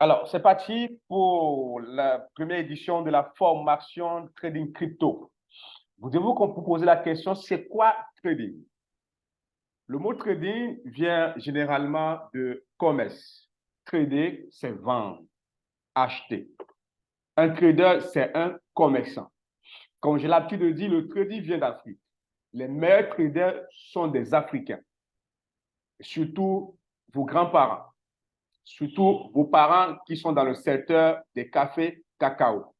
Alors, c'est parti pour la première édition de la formation Trading Crypto. Voulez-vous qu'on vous pose la question, c'est quoi trading? Le mot trading vient généralement de commerce. Trader, c'est vendre, acheter. Un trader, c'est un commerçant. Comme j'ai l'habitude de dire, le trading vient d'Afrique. Les meilleurs traders sont des Africains, surtout vos grands-parents, surtout vos parents qui sont dans le secteur des cafés cacao.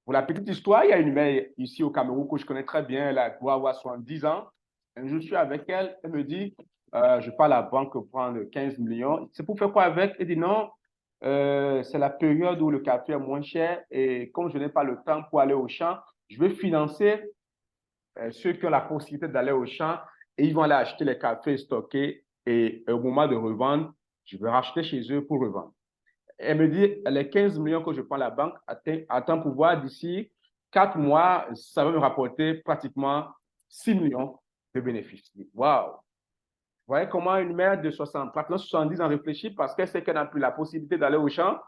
Pour la petite histoire, il y a une mère ici au Cameroun que je connais très bien, elle doit avoir 70 ans. Je suis avec elle, elle me dit, je pars à la banque prendre 15 millions. C'est pour faire quoi avec? Elle dit non, c'est la période où le café est moins cher et comme je n'ai pas le temps pour aller au champ, je vais financer ceux qui ont la possibilité d'aller au champ et ils vont aller acheter les cafés stockés et au moment de revendre, je vais racheter chez eux pour revendre. Elle me dit, les 15 millions que je prends à la banque, attends pour voir d'ici 4 mois, ça va me rapporter pratiquement 6 millions de bénéfices. Waouh! Vous voyez comment une mère de 60, pratiquement 70 ans réfléchit parce qu'elle sait qu'elle n'a plus la possibilité d'aller au champ,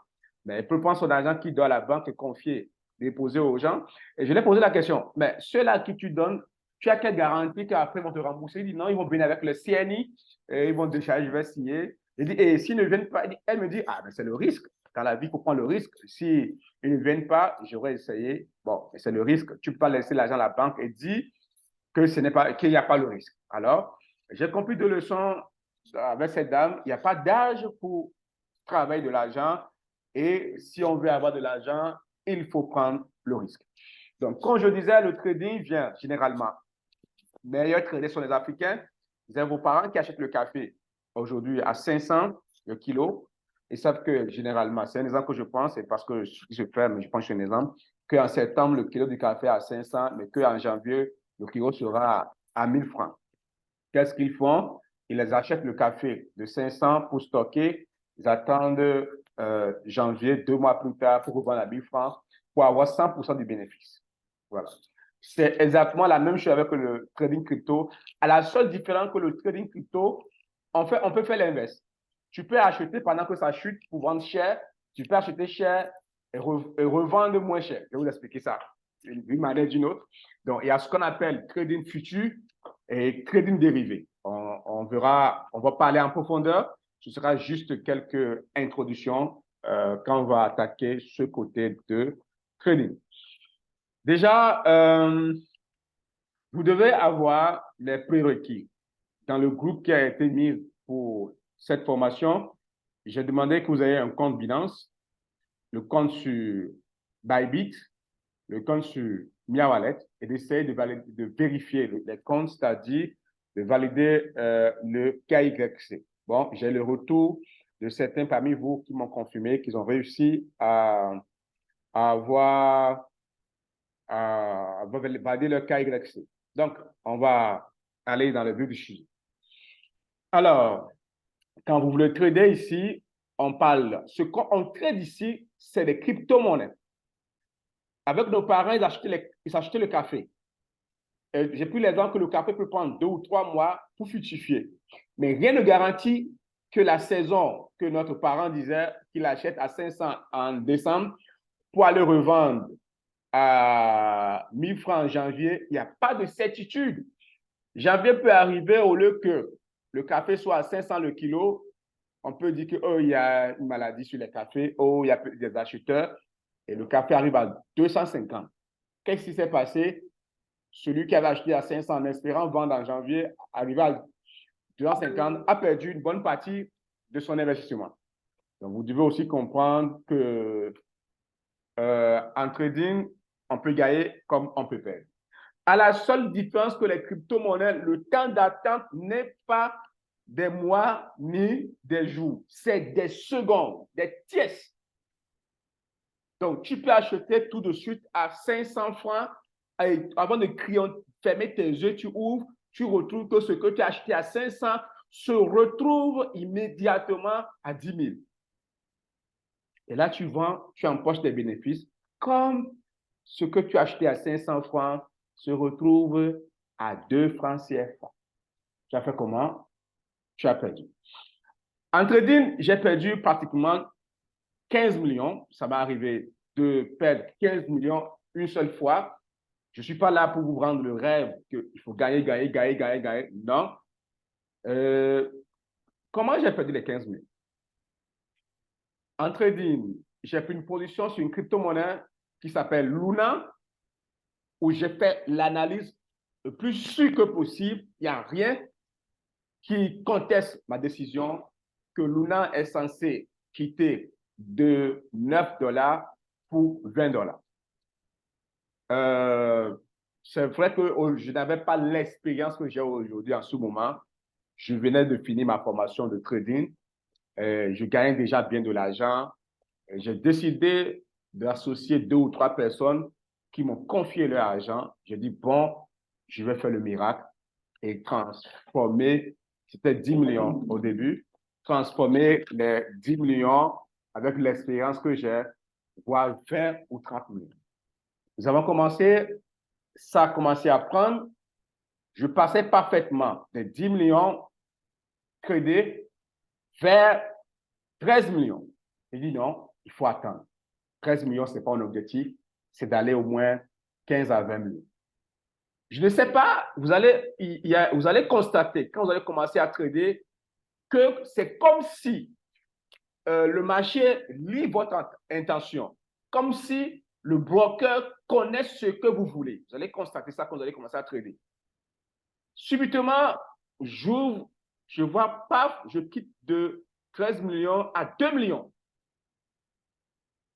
mais elle peut prendre son argent qui doit à la banque et confier, déposer aux gens. Et je lui ai posé la question, mais ceux-là qui tu donnes, tu as quelle garantie qu'après ils vont te rembourser? Il dit non, ils vont venir avec le CNI, et ils vont décharger, je vais signer. Il dit, et s'ils ne viennent pas, elle me dit, ah, mais c'est le risque. Dans la vie, il faut prendre le risque. Si ils ne viennent pas, j'aurais essayé. Bon, c'est le risque. Tu ne peux pas laisser l'argent à la banque et dire que ce n'est pas, qu'il n'y a pas le risque. Alors, j'ai compris deux leçons avec cette dame. Il n'y a pas d'âge pour travailler de l'argent. Et si on veut avoir de l'argent, il faut prendre le risque. Donc, comme je disais, le trading vient généralement. Les meilleurs traders sont les Africains. Vous avez vos parents qui achètent le café aujourd'hui à 500 le kilo. Ils savent que généralement, c'est un exemple que je pense, c'est parce que je fais, mais je pense que c'est un exemple, qu'en septembre, le kilo du café est à 500, mais qu'en janvier, le kilo sera à 1000 francs. Qu'est-ce qu'ils font? Ils les achètent le café de 500 pour stocker. Ils attendent janvier, 2 mois plus tard, pour revendre à 1000 francs, pour avoir 100% du bénéfice. Voilà. C'est exactement la même chose avec le trading crypto. À la seule différence que le trading crypto, on peut faire l'inverse. Tu peux acheter pendant que ça chute pour vendre cher. Tu peux acheter cher et revendre moins cher. Je vais vous expliquer ça d'une manière ou d'une autre. Donc, il y a ce qu'on appelle trading futur et trading dérivé. On verra, on va parler en profondeur. Ce sera juste quelques introductions quand on va attaquer ce côté de trading. Déjà, vous devez avoir les prérequis. Dans le groupe qui a été mis pour cette formation, j'ai demandé que vous ayez un compte Binance, le compte sur Bybit, le compte sur Mia Wallet et d'essayer de vérifier les comptes, c'est-à-dire de valider le KYC. Bon, j'ai le retour de certains parmi vous qui m'ont confirmé qu'ils ont réussi à avoir valider le KYC. Donc, on va aller dans le vif du sujet. Alors, quand vous voulez trader ici, on parle, ce qu'on trade ici, c'est des crypto-monnaies. Avec nos parents, ils achetaient le café. J'ai pris l'exemple que le café peut prendre 2 ou 3 mois pour fructifier. Mais rien ne garantit que la saison que notre parent disait qu'il achète à 500 en décembre pour aller revendre à 1000 francs en janvier, il n'y a pas de certitude. Janvier peut arriver au lieu que le café soit à 500 le kilo, on peut dire que oh, il y a une maladie sur les cafés, oh, il y a des acheteurs, et le café arrive à 250. Qu'est-ce qui s'est passé? Celui qui avait acheté à 500 en espérant vendre en janvier, arrivé à 250, a perdu une bonne partie de son investissement. Donc, vous devez aussi comprendre que en trading, on peut gagner comme on peut perdre. À la seule différence que les crypto-monnaies, le temps d'attente n'est pas des mois ni des jours, c'est des secondes, des tiers. Donc, tu peux acheter tout de suite à 500 francs et avant de fermer tes yeux, tu ouvres, tu retrouves que ce que tu as acheté à 500 se retrouve immédiatement à 10 000. Et là, tu vends, tu empoches des bénéfices comme ce que tu as acheté à 500 francs se retrouve à 2 francs CFA. Tu as fait comment? Tu as perdu. En trading, j'ai perdu pratiquement 15 millions. Ça m'est arrivé de perdre 15 millions une seule fois. Je ne suis pas là pour vous vendre le rêve qu'il faut gagner, gagner, gagner, gagner, gagner. Non. Comment j'ai perdu les 15 000? En trading, j'ai pris une position sur une crypto-monnaie qui s'appelle Luna, où j'ai fait l'analyse le plus sûr que possible. Il n'y a rien qui conteste ma décision que Luna est censé quitter de 9 $ pour 20 $. C'est vrai que je n'avais pas l'expérience que j'ai aujourd'hui en ce moment. Je venais de finir ma formation de trading. Je gagnais déjà bien de l'argent. J'ai décidé d'associer 2 ou 3 personnes qui m'ont confié leur argent. J'ai dit, bon, je vais faire le miracle et transformer, c'était 10 millions au début, transformer les 10 millions avec l'expérience que j'ai, voire 20 ou 30 millions. Nous avons commencé, ça a commencé à prendre. Je passais parfaitement des 10 millions crédits vers 13 millions. J'ai dit non, il faut attendre. 13 millions, ce n'est pas un objectif, c'est d'aller au moins 15 à 20 millions. Je ne sais pas, vous allez constater, quand vous allez commencer à trader, que c'est comme si le marché lit votre intention, comme si le broker connaît ce que vous voulez. Vous allez constater ça quand vous allez commencer à trader. Subitement, je vois, paf, je quitte de 13 millions à 2 millions,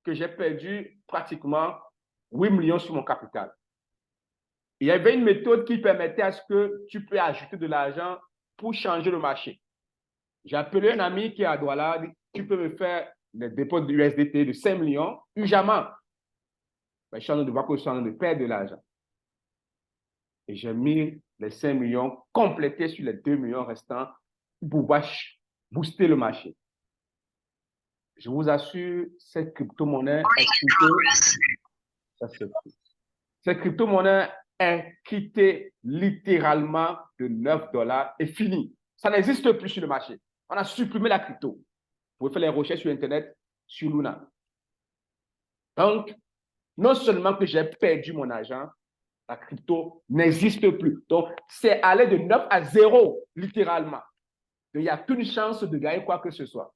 que j'ai perdu pratiquement 8 millions sur mon capital. Il y avait une méthode qui permettait à ce que tu peux ajouter de l'argent pour changer le marché. J'ai appelé un ami qui est à Douala, tu peux me faire des dépôts de USDT de 5 millions, jamais. Mais je suis en train de voir que je suis en train de perdre de l'argent. Et j'ai mis les 5 millions complétés sur les 2 millions restants pour pouvoir booster le marché. Je vous assure, cette crypto-monnaie est quittée littéralement de 9 $ et fini. Ça n'existe plus sur le marché. On a supprimé la crypto. Vous pouvez faire les recherches sur Internet, sur Luna. Donc, non seulement que j'ai perdu mon argent, la crypto n'existe plus. Donc, c'est aller de 9 à 0, littéralement. Il n'y a qu'une chance de gagner quoi que ce soit.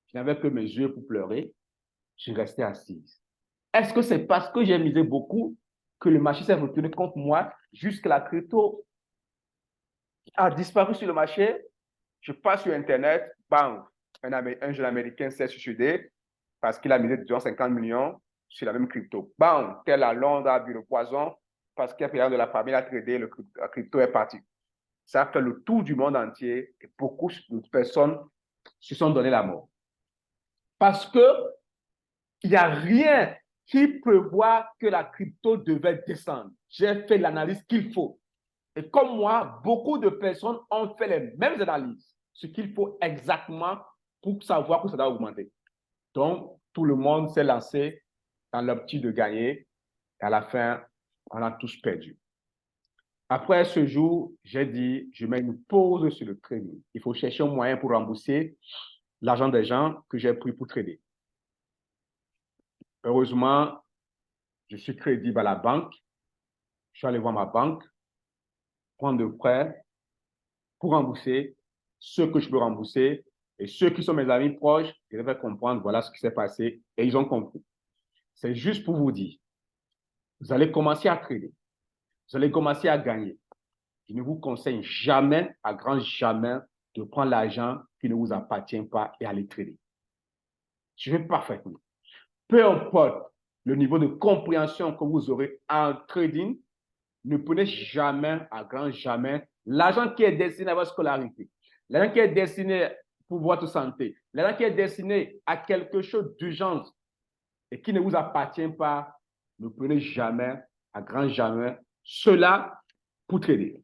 Je n'avais que mes yeux pour pleurer. Je suis resté assise. Est-ce que c'est parce que j'ai misé beaucoup que le marché s'est retourné contre moi jusqu'à la crypto a disparu sur le marché? Je passe sur Internet, bam, un jeune américain s'est suicidé parce qu'il a misé 250 millions sur la même crypto. Bam, tel à Londres a bu le poison parce qu'un payant de la famille a tradé, la crypto est parti. Ça a fait le tour du monde entier et beaucoup de personnes se sont donné la mort. Parce que il n'y a rien qui prévoit que la crypto devait descendre. J'ai fait l'analyse qu'il faut. Et comme moi, beaucoup de personnes ont fait les mêmes analyses, ce qu'il faut exactement pour savoir que ça doit augmenter. Donc, tout le monde s'est lancé dans l'optique de gagner. Et à la fin, on a tous perdu. Après ce jour, j'ai dit, je mets une pause sur le trading. Il faut chercher un moyen pour rembourser l'argent des gens que j'ai pris pour trader. Heureusement, je suis crédible à la banque. Je suis allé voir ma banque, prendre de prêts pour rembourser ce que je peux rembourser. Et ceux qui sont mes amis proches, ils devaient comprendre, voilà ce qui s'est passé. Et ils ont compris. C'est juste pour vous dire, vous allez commencer à trader. Vous allez commencer à gagner. Je ne vous conseille jamais, à grand jamais, de prendre l'argent qui ne vous appartient pas et aller trader. Je vais parfaitement. Peu importe le niveau de compréhension que vous aurez en trading, ne prenez jamais, à grand jamais, l'argent qui est destiné à votre scolarité, l'argent qui est destiné pour votre santé, l'argent qui est destiné à quelque chose d'urgence et qui ne vous appartient pas, ne prenez jamais, à grand jamais, cela pour trader.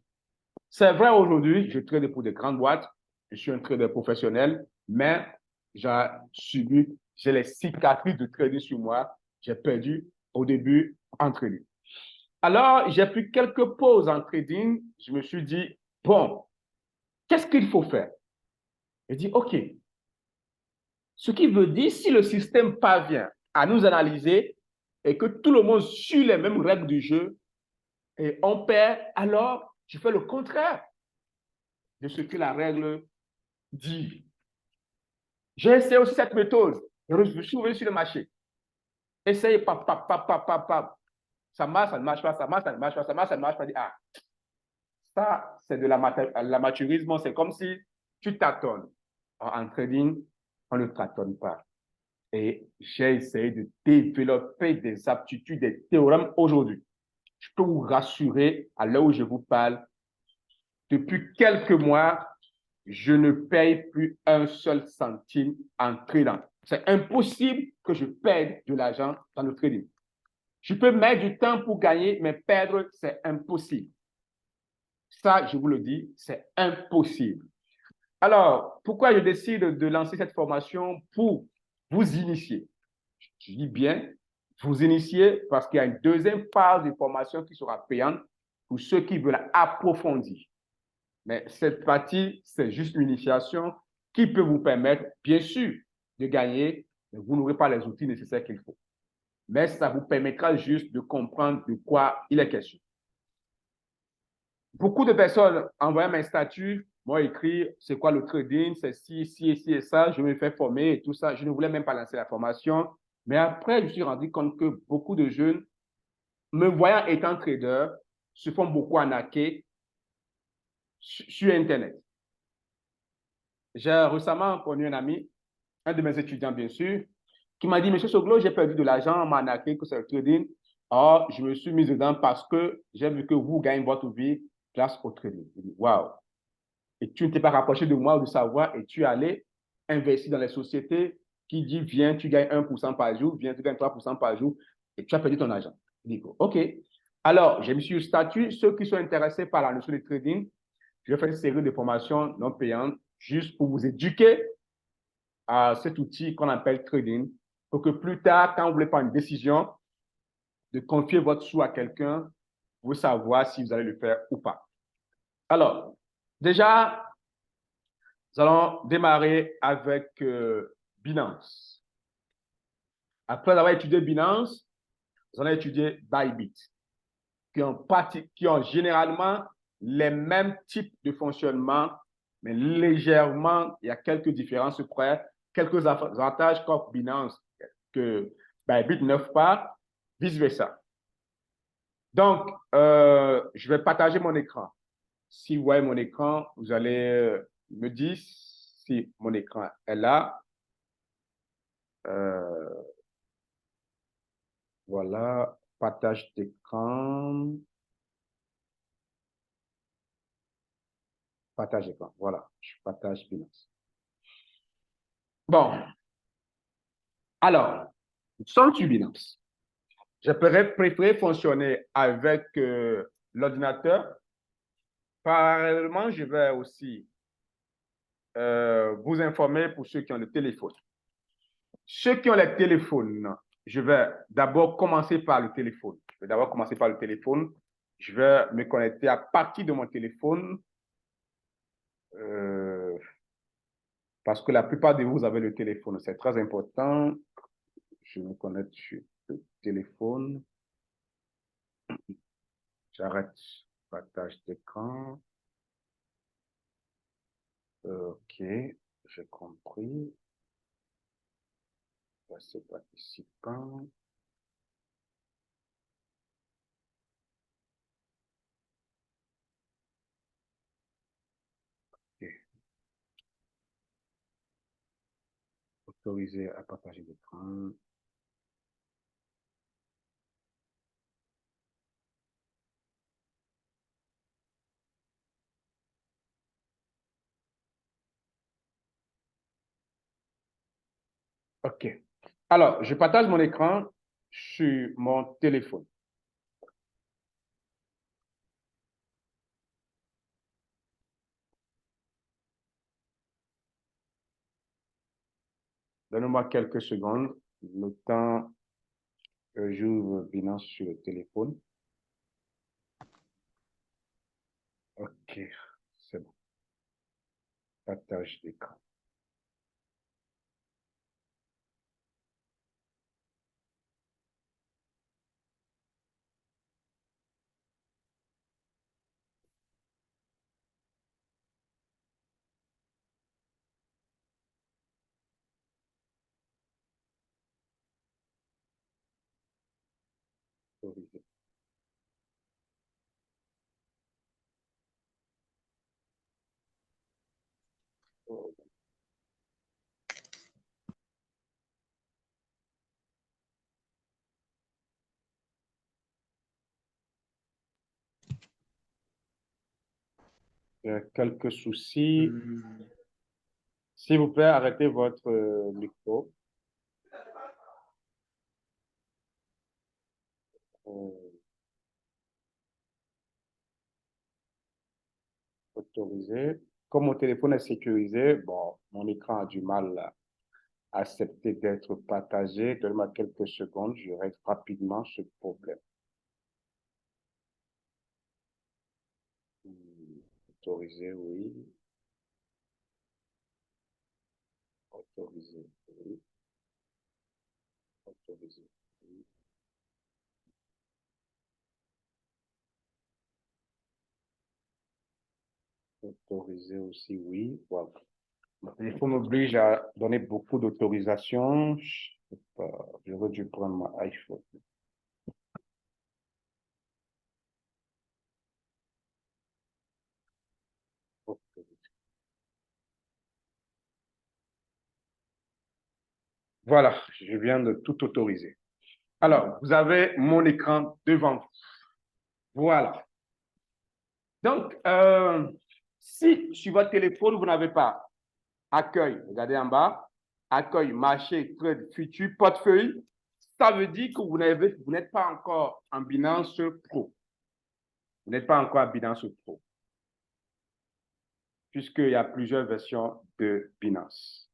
C'est vrai, aujourd'hui, je trade pour des grandes boîtes, je suis un trader professionnel, mais j'ai les cicatrices de trading sur moi, j'ai perdu au début en trading. Alors, j'ai pris quelques pauses en trading. Je me suis dit, bon, qu'est-ce qu'il faut faire? J'ai dit, OK, Ce qui veut dire, si le système parvient à nous analyser et que tout le monde suit les mêmes règles du jeu et on perd, alors tu fais le contraire de ce que la règle dit. J'ai essayé aussi cette méthode. Je suis revenu sur le marché. Essaye, pap, pap, pap, pap, pap, pap. Ça marche, ça ne marche pas, ça marche, ça ne marche pas, ça marche, ça ne marche pas. Ah, ça, c'est de l'amateurisme. C'est comme si tu tâtonnes. En trading, on ne tâtonne pas. Et j'ai essayé de développer des aptitudes, des théorèmes aujourd'hui. Je peux vous rassurer, à l'heure où je vous parle, depuis quelques mois, je ne paye plus un seul centime en trading. C'est impossible que je perde de l'argent dans le trading. Je peux mettre du temps pour gagner, mais perdre, c'est impossible. Ça, je vous le dis, c'est impossible. Alors, pourquoi je décide de lancer cette formation? Pour vous initier. Je dis bien, vous initier parce qu'il y a une deuxième phase de formation qui sera payante pour ceux qui veulent approfondir. Mais cette partie, c'est juste une initiation qui peut vous permettre, bien sûr, de gagner, mais vous n'aurez pas les outils nécessaires qu'il faut. Mais ça vous permettra juste de comprendre de quoi il est question. Beaucoup de personnes envoyant mes statuts m'ont écrit c'est quoi le trading, c'est ci, ci, ci et ça. Je me fais former et tout ça. Je ne voulais même pas lancer la formation. Mais après, je me suis rendu compte que beaucoup de jeunes, me voyant étant trader, se font beaucoup arnaquer sur Internet. J'ai récemment connu un ami, un de mes étudiants bien sûr, qui m'a dit, Monsieur Soglo, j'ai perdu de l'argent, on m'a arnaqué, que c'est le trading. Or, je me suis mis dedans parce que j'ai vu que vous gagnez votre vie grâce au trading. Je dis, waouh! Et tu ne t'es pas rapproché de moi ou de savoir et tu es allé investir dans les sociétés qui disent, viens, tu gagnes 1% par jour, viens, tu gagnes 3% par jour et tu as perdu ton argent. Je dis, OK. Alors, j'ai mis sur le statut, ceux qui sont intéressés par la notion de trading, je vais faire une série de formations non payantes juste pour vous éduquer à cet outil qu'on appelle trading pour que plus tard, quand vous voulez prendre une décision de confier votre sou à quelqu'un, vous savoir si vous allez le faire ou pas. Alors, déjà, nous allons démarrer avec Binance. Après avoir étudié Binance, nous allons étudier Bybit, qui ont généralement les mêmes types de fonctionnement, mais légèrement, il y a quelques différences près, quelques avantages qu'offre Binance que Bybit n'offre pas, vice-versa. Donc, je vais partager mon écran. Si vous voyez mon écran, vous allez me dire si mon écran est là. Voilà, partage d'écran. Partage d'écran. Voilà, je partage Binance. Bon, alors, sans Binance, je préférer fonctionner avec l'ordinateur. Parallèlement, je vais aussi vous informer pour ceux qui ont le téléphone. Ceux qui ont les téléphones, je vais d'abord commencer par le téléphone. Je vais me connecter à partir de mon téléphone parce que la plupart de vous avez le téléphone. C'est très important. Je me connecte sur le téléphone. J'arrête partage d'écran. OK, j'ai compris. Passer participant. OK. Autoriser à partager d'écran. OK. Alors, je partage mon écran sur mon téléphone. Donnez-moi quelques secondes, le temps que j'ouvre Binance sur le téléphone. OK, c'est bon. Partage d'écran. Autorisé. Quelques soucis. S'il vous plaît, arrêtez votre micro. Autorisé. Comme mon téléphone est sécurisé, bon, mon écran a du mal à accepter d'être partagé. Donnez-moi quelques secondes, je règle rapidement ce problème. Autorisé, oui. Autorisé, oui. Autorisé, oui. Autorisé aussi, oui. Voilà. Mon téléphone m'oblige à donner beaucoup d'autorisations. J'aurais dû prendre mon iPhone. Voilà, je viens de tout autoriser. Alors, vous avez mon écran devant vous. Voilà. Donc, si sur votre téléphone, vous n'avez pas accueil, regardez en bas, accueil, marché, trade, futur, portefeuille, ça veut dire que vous n'êtes pas encore en Binance Pro. Vous n'êtes pas encore en Binance Pro, puisqu'il y a plusieurs versions de Binance.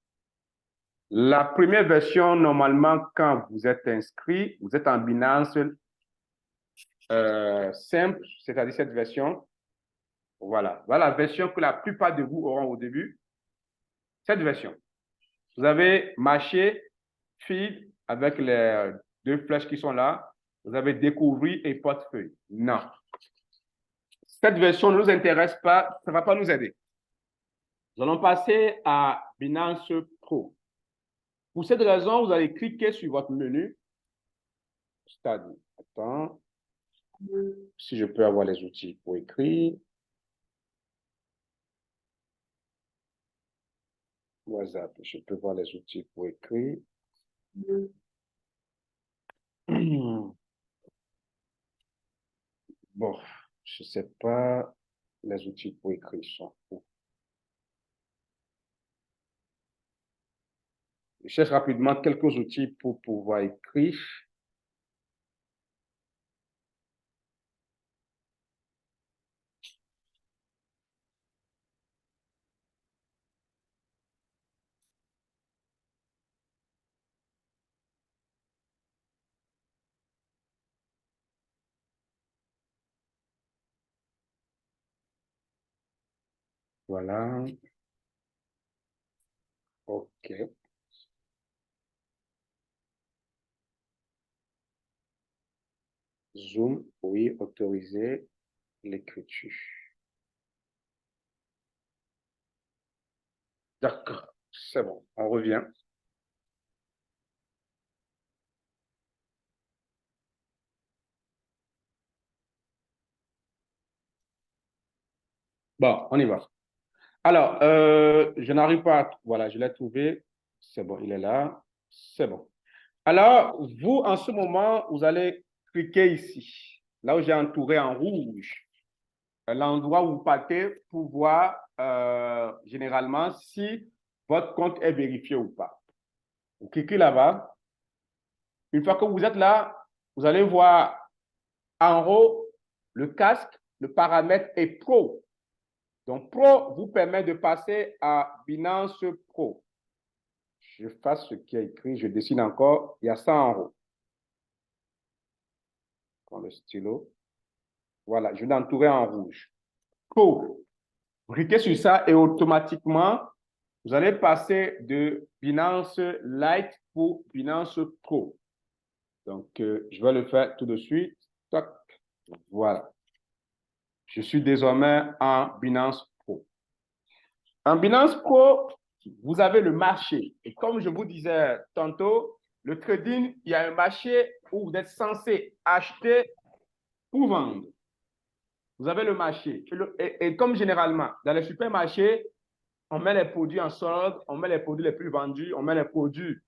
La première version, normalement, quand vous êtes inscrit, vous êtes en Binance simple, c'est-à-dire cette version. Voilà. Voilà la version que la plupart de vous auront au début. Cette version. Vous avez marché, feed, avec les deux flèches qui sont là. Vous avez découvrir et portefeuille. Non. Cette version ne nous intéresse pas, ça ne va pas nous aider. Nous allons passer à Binance Pro. Pour cette raison, vous allez cliquer sur votre menu. C'est-à-dire, attends, si je peux avoir les outils pour écrire. WhatsApp, je peux voir les outils pour écrire. Bon, je ne sais pas, les outils pour écrire sont où. Je cherche rapidement quelques outils pour pouvoir écrire. Voilà. OK. Zoom, oui, autoriser l'écriture. D'accord, c'est bon, on revient. Bon, on y va. Alors, je n'arrive pas à... Voilà, je l'ai trouvé. C'est bon, il est là. C'est bon. Alors, vous, en ce moment, vous allez cliquer ici, là où j'ai entouré en rouge, l'endroit où vous partez pour voir généralement si votre compte est vérifié ou pas. Vous cliquez là-bas. Une fois que vous êtes là, vous allez voir en haut le casque, le paramètre est Pro. Donc, Pro vous permet de passer à Binance Pro. Je fasse ce qui est écrit, je dessine encore, il y a ça en haut. Prends le stylo. Voilà, je l'ai entouré en rouge. Pro. Vous cliquez sur ça et automatiquement, vous allez passer de Binance Lite pour Binance Pro. Donc, je vais le faire tout de suite. Toc. Voilà. Je suis désormais en Binance Pro. En Binance Pro, vous avez le marché. Et comme je vous disais tantôt, le trading, il y a un marché où vous êtes censé acheter pour vendre. Vous avez le marché. Et comme généralement, dans les supermarchés, on met les produits en solde, on met les produits les plus vendus, on met les produits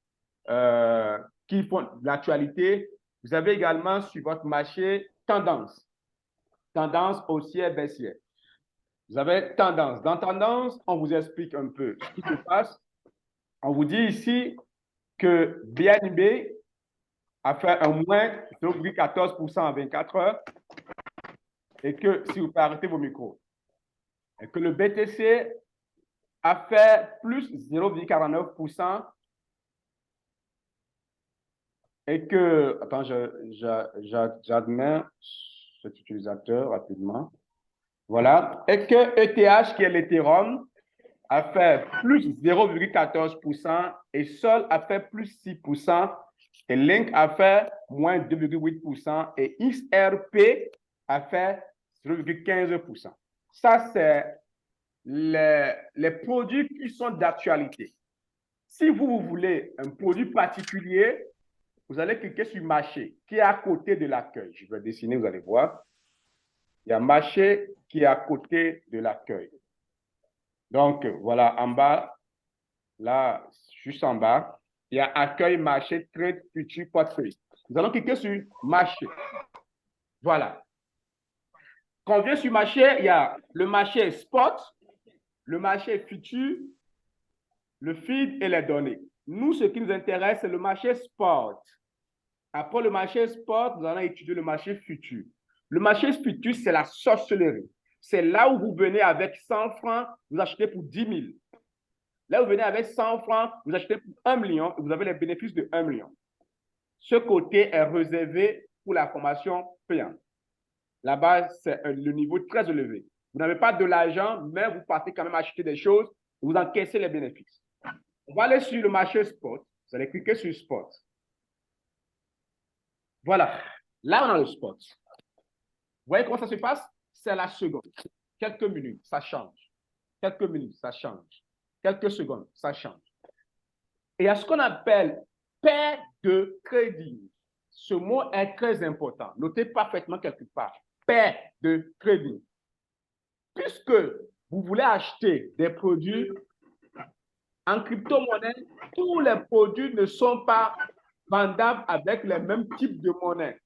qui font l'actualité. Vous avez également sur votre marché tendance. Tendance haussière, baissière. Vous avez tendance. Dans tendance, on vous explique un peu ce qui se passe. On vous dit ici que BNB a fait un moins 0,14% en 24 heures et que, si vous pouvez arrêter vos micros, et que le BTC a fait plus 0,49% et que, attends, j'admets cet utilisateur rapidement. Voilà. Et que ETH, qui est l'Ethereum, a fait plus 0,14% et Sol a fait plus 6% et Link a fait moins 2,8% et XRP a fait 0,15%. Ça, c'est les produits qui sont d'actualité. Si vous voulez un produit particulier, vous allez cliquer sur marché qui est à côté de l'accueil. Je vais dessiner, vous allez voir. Il y a marché qui est à côté de l'accueil. Donc, voilà, en bas, là, juste en bas, il y a accueil, marché, trade, futur, portefeuille. Nous allons cliquer sur marché. Voilà. Quand on vient sur marché, il y a le marché spot, le marché futur, le feed et les données. Nous, ce qui nous intéresse, c'est le marché spot. Après le marché spot, nous allons étudier le marché futur. Le marché futur, c'est la sorcellerie. C'est là où vous venez avec 100 francs, vous achetez pour 10 000. Là, vous venez avec 100 francs, vous achetez pour 1 million et vous avez les bénéfices de 1 million. Ce côté est réservé pour la formation payante. Là-bas, c'est le niveau très élevé. Vous n'avez pas de l'argent, mais vous partez quand même acheter des choses et vous encaissez les bénéfices. On va aller sur le marché spot. Vous allez cliquer sur spot. Voilà. Là, on a le spot. Vous voyez comment ça se passe? C'est la seconde. Quelques minutes, ça change. Quelques minutes, ça change. Quelques secondes, ça change. Et il y a ce qu'on appelle paire de trading. Ce mot est très important. Notez parfaitement quelque part. Paire de trading. Puisque vous voulez acheter des produits en crypto-monnaie, tous les produits ne sont pas vendables avec les mêmes types de monnaie.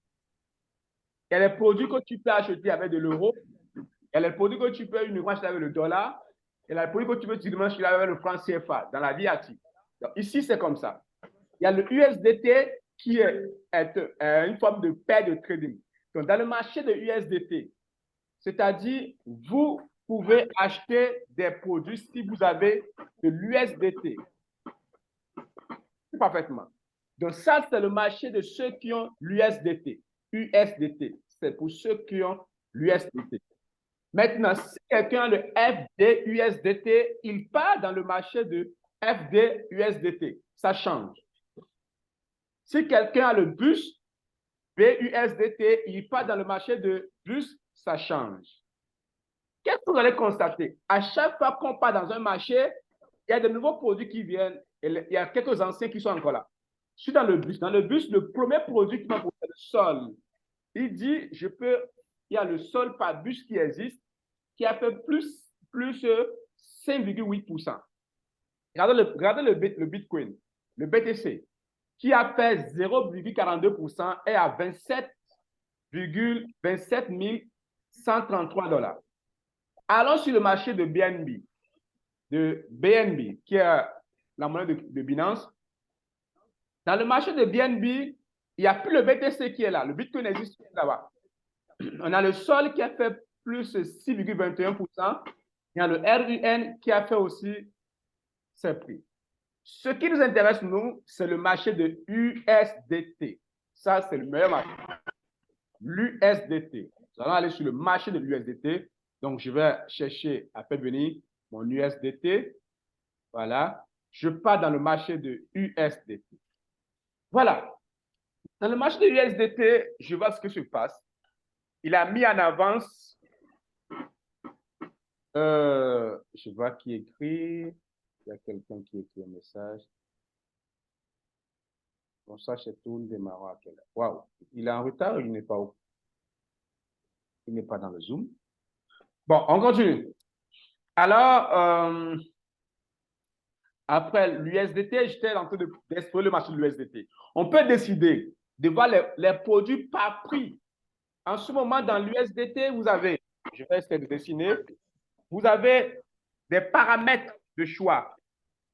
Il y a les produits que tu peux acheter avec de l'euro. Il y a les produits que tu peux uniquement acheter avec le dollar. Et les produits que tu peux uniquement acheter avec le franc CFA dans la vie active. Donc, ici, c'est comme ça. Il y a le USDT qui est une forme de paire de trading. Donc, dans le marché de USDT, c'est-à-dire, vous pouvez acheter des produits si vous avez de l'USDT. Parfaitement. Donc, ça, c'est le marché de ceux qui ont l'USDT. USDT. C'est pour ceux qui ont l'USDT. Maintenant, si quelqu'un a le FD USDT, il part dans le marché de FD USDT. Ça change. Si quelqu'un a le BUS BUSDT, il part dans le marché de BUS, ça change. Qu'est-ce que vous allez constater? À chaque fois qu'on part dans un marché, il y a de nouveaux produits qui viennent et il y a quelques anciens qui sont encore là. Je suis dans le bus. Dans le bus, le premier produit qui m'a posé le sol. Il dit, il y a le sol par bus qui existe, qui a fait plus 5,8%. Regardez le Bitcoin, le BTC, qui a fait 0,42% et à 27 133 $. Allons sur le marché de BNB, qui est la monnaie de Binance. Dans le marché de BNB, il n'y a plus le BTC qui est là. Le Bitcoin existe là-bas. On a le Sol qui a fait plus 6,21%. Il y a le RUN qui a fait aussi ses prix. Ce qui nous intéresse, nous, c'est le marché de USDT. Ça, c'est le meilleur marché. L'USDT. Nous allons aller sur le marché de l'USDT. Donc, je vais chercher à faire venir mon USDT. Voilà. Je pars dans le marché de USDT. Voilà. Dans le marché de l'USDT, je vois ce que se passe. Il a mis en avance, je vois qui écrit, il y a quelqu'un qui écrit un message. Bon, ça, c'est tout démarrant à quelle heure? Waouh, il est en retard, il n'est pas dans le Zoom. Bon, on continue. Alors, après l'USDT, j'étais en train d'explorer le marché de l'USDT. On peut décider de voir les produits par prix. En ce moment, dans l'USDT, vous avez, je vais essayer de dessiner, vous avez des paramètres de choix.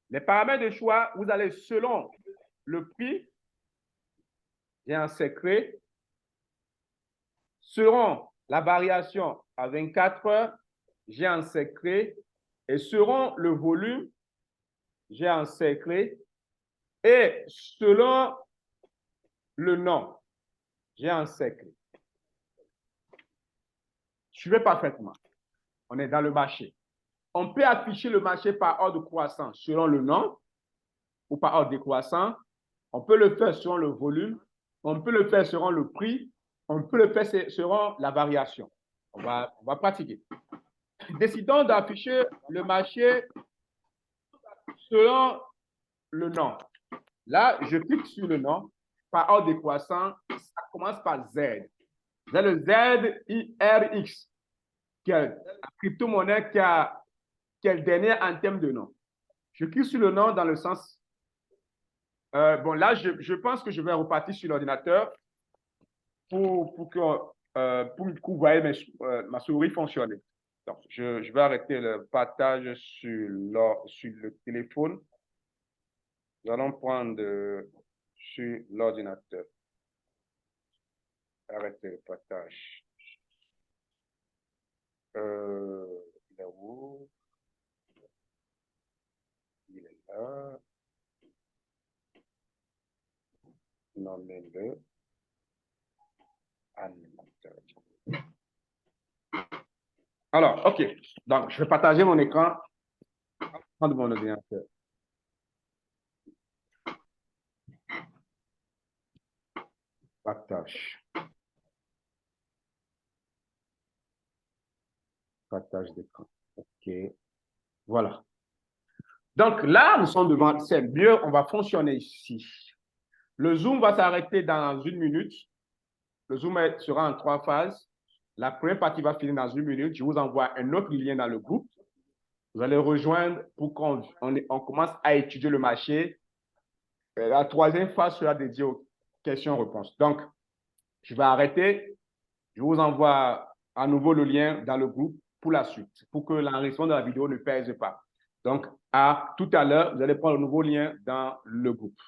Les paramètres de choix, vous allez selon le prix, j'ai un secret, selon la variation à 24 heures, j'ai un secret, et selon le volume, j'ai un secret, et selon le nom, j'ai un secret. Suivez parfaitement. On est dans le marché. On peut afficher le marché par ordre croissant selon le nom ou par ordre décroissant. On peut le faire selon le volume. On peut le faire selon le prix. On peut le faire selon la variation. On va pratiquer. Décidons d'afficher le marché selon le nom. Là, je clique sur le nom par ordre décroissant. Ça commence par Z. J'ai le ZIRX, qui est la crypto-monnaie qui est le dernier en termes de nom. Je clique sur le nom dans le sens... bon, là, je pense que je vais repartir sur l'ordinateur pour que vous voyez ma souris fonctionner. Donc, je vais arrêter le partage sur le téléphone. Nous allons prendre sur l'ordinateur. Arrêter le partage. Il est où? Il est là. Nommez-le animateur. Alors, OK. Donc, je vais partager mon écran de mon ordinateur. Partage. Partage d'écran. OK. Voilà. Donc là, nous sommes devant, c'est mieux, on va fonctionner ici. Le Zoom va s'arrêter dans 1 minute. Le Zoom sera en 3 phases. La première partie va finir dans 1 minute. Je vous envoie un autre lien dans le groupe. Vous allez rejoindre pour qu'on commence à étudier le marché. La troisième phase sera dédiée aux questions-réponses. Donc, je vais arrêter. Je vous envoie à nouveau le lien dans le groupe pour la suite, pour que l'enregistrement de la vidéo ne pèse pas. Donc, à tout à l'heure, vous allez prendre le nouveau lien dans le groupe.